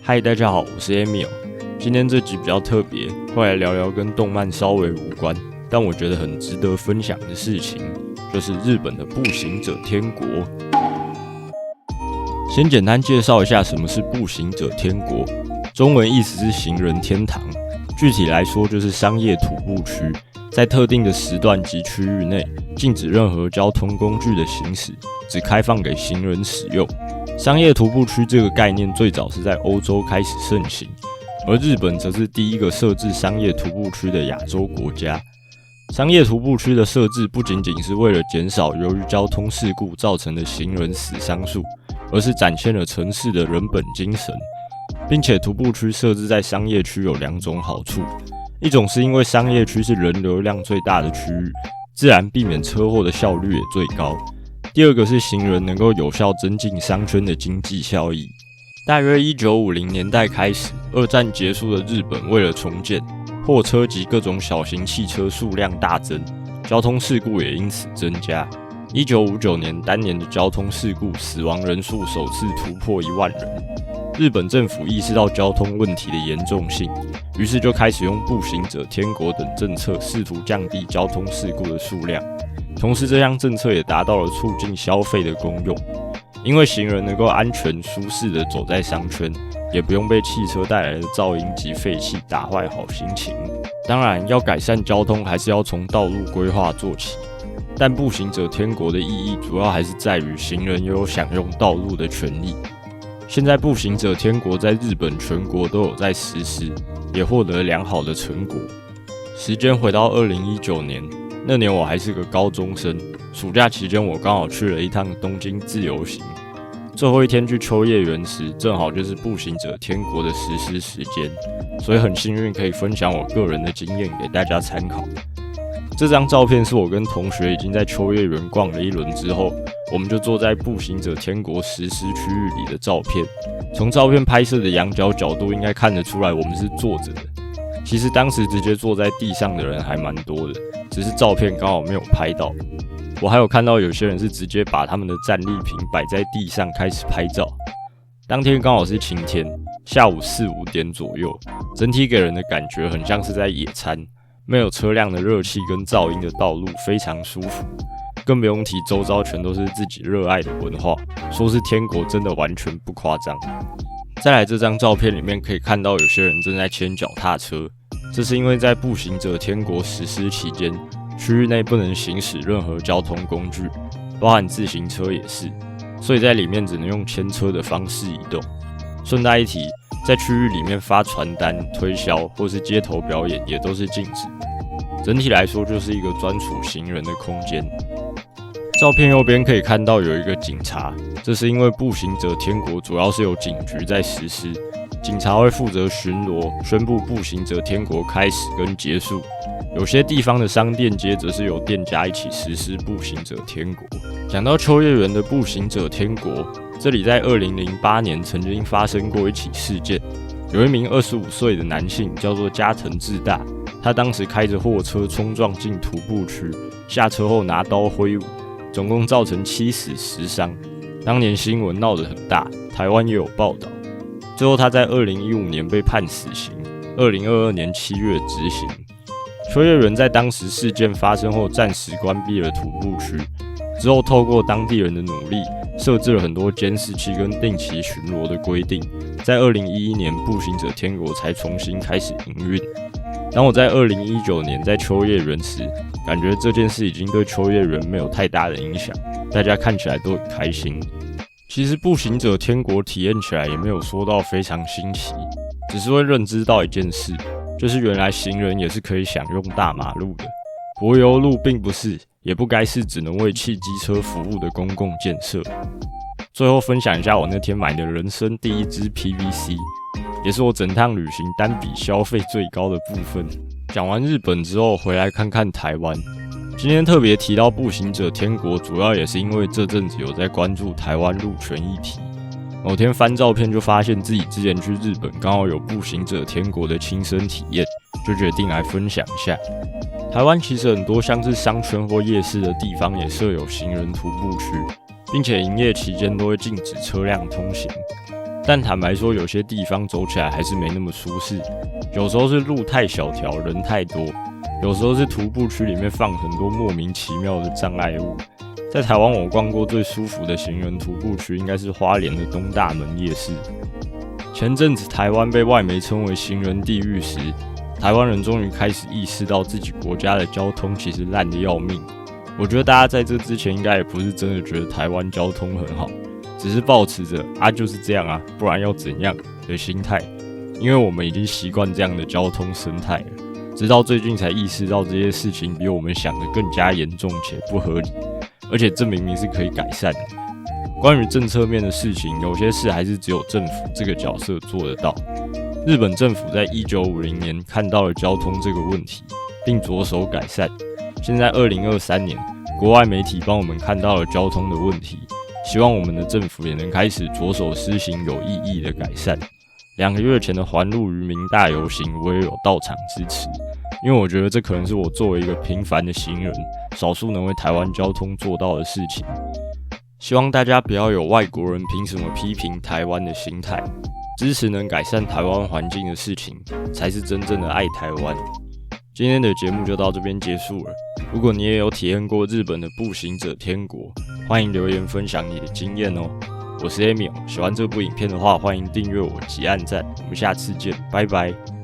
嗨，大家好，我是 Emil。今天这集比较特别，会来聊聊跟动漫稍微无关，但我觉得很值得分享的事情，就是日本的步行者天国。先简单介绍一下什么是步行者天国，中文意思是行人天堂，具体来说就是商业徒步区，在特定的时段及区域内，禁止任何交通工具的行驶，只开放给行人使用。商业徒步区这个概念最早是在欧洲开始盛行，而日本则是第一个设置商业徒步区的亚洲国家。商业徒步区的设置不仅仅是为了减少由于交通事故造成的行人死伤数，而是展现了城市的人本精神。并且徒步区设置在商业区有两种好处，一种是因为商业区是人流量最大的区域，自然避免车祸的效率也最高。第二个是行人能够有效增进商圈的经济效益。大约1950年代开始，二战结束的日本为了重建，货车及各种小型汽车数量大增，交通事故也因此增加。1959年单年的交通事故死亡人数首次突破1万人。日本政府意识到交通问题的严重性，于是就开始用步行者天国等政策试图降低交通事故的数量。同时这项政策也达到了促进消费的功用，因为行人能够安全舒适地走在商圈，也不用被汽车带来的噪音及废气打坏好心情。当然，要改善交通还是要从道路规划做起，但步行者天国的意义主要还是在于行人也有享用道路的权利。现在步行者天国在日本全国都有在实施，也获得良好的成果。时间回到2019年，那年我还是个高中生，暑假期间我刚好去了一趟东京自由行，最后一天去秋叶原时，正好就是步行者天国的实施时间，所以很幸运可以分享我个人的经验给大家参考。这张照片是我跟同学已经在秋叶原逛了一轮之后，我们就坐在步行者天国实施区域里的照片。从照片拍摄的仰角角度应该看得出来我们是坐着的，其实当时直接坐在地上的人还蛮多的，只是照片刚好没有拍到。我还有看到有些人是直接把他们的战利品摆在地上开始拍照。当天刚好是晴天，下午4、5点左右，整体给人的感觉很像是在野餐，没有车辆的热气跟噪音的道路非常舒服，更不用提周遭全都是自己热爱的文化，说是天国真的完全不夸张。再来这张照片里面可以看到有些人正在牵脚踏车，这是因为在步行者天国实施期间，区域内不能行驶任何交通工具，包含自行车也是，所以在里面只能用牵车的方式移动。顺带一提，在区域里面发传单、推销或是街头表演也都是禁止。整体来说就是一个专属行人的空间。照片右边可以看到有一个警察，这是因为步行者天国主要是由警局在实施，警察会负责巡逻，宣布步行者天国开始跟结束。有些地方的商店街则是由店家一起实施步行者天国。讲到秋叶原的步行者天国，这里在2008年曾经发生过一起事件，有一名25岁的男性叫做加藤智大，他当时开着货车冲撞进徒步区，下车后拿刀挥舞，总共造成7死10伤。当年新闻闹得很大，台湾也有报道。最后他在2015年被判死刑，2022年7月执行。秋叶原在当时事件发生后暂时关闭了徒步区，之后透过当地人的努力，设置了很多监视器跟定期巡逻的规定，在2011年步行者天国才重新开始营运。当我在2019年在秋叶原时，感觉这件事已经对秋叶原没有太大的影响，大家看起来都很开心。其实步行者天国体验起来也没有说到非常新奇，只是会认知到一件事，就是原来行人也是可以享用大马路的。柏油路并不是，也不该是只能为汽机车服务的公共建设。最后分享一下我那天买的人生第一支 PVC， 也是我整趟旅行单笔消费最高的部分。讲完日本之后，回来看看台湾。今天特别提到步行者天国，主要也是因为这阵子有在关注台湾路权议题。某天翻照片就发现自己之前去日本刚好有步行者天国的亲身体验，就决定来分享一下。台湾其实很多像是商圈或夜市的地方也设有行人徒步区，并且营业期间都会禁止车辆通行。但坦白说，有些地方走起来还是没那么舒适。有时候是路太小条，人太多；有时候是徒步区里面放很多莫名其妙的障碍物。在台湾，我逛过最舒服的行人徒步区，应该是花莲的东大门夜市。前阵子台湾被外媒称为行人地狱时，台湾人终于开始意识到自己国家的交通其实烂得要命。我觉得大家在这之前应该也不是真的觉得台湾交通很好，只是抱持着就是这样啊，不然要怎样的心态，因为我们已经习惯这样的交通生态了，直到最近才意识到这些事情比我们想的更加严重且不合理，而且这明明是可以改善的。关于政策面的事情，有些事还是只有政府这个角色做得到。日本政府在1950年看到了交通这个问题，并着手改善。现在2023年，国外媒体帮我们看到了交通的问题，希望我们的政府也能开始着手施行有意义的改善。2个月前的环路渔民大游行，我也有到场支持，因为我觉得这可能是我作为一个平凡的行人，少数能为台湾交通做到的事情。希望大家不要有外国人凭什么批评台湾的心态，支持能改善台湾环境的事情，才是真正的爱台湾。今天的节目就到这边结束了。如果你也有体验过日本的步行者天国，欢迎留言分享你的经验哦。我是 Emil， 喜欢这部影片的话，欢迎订阅我及按赞。我们下次见，拜拜。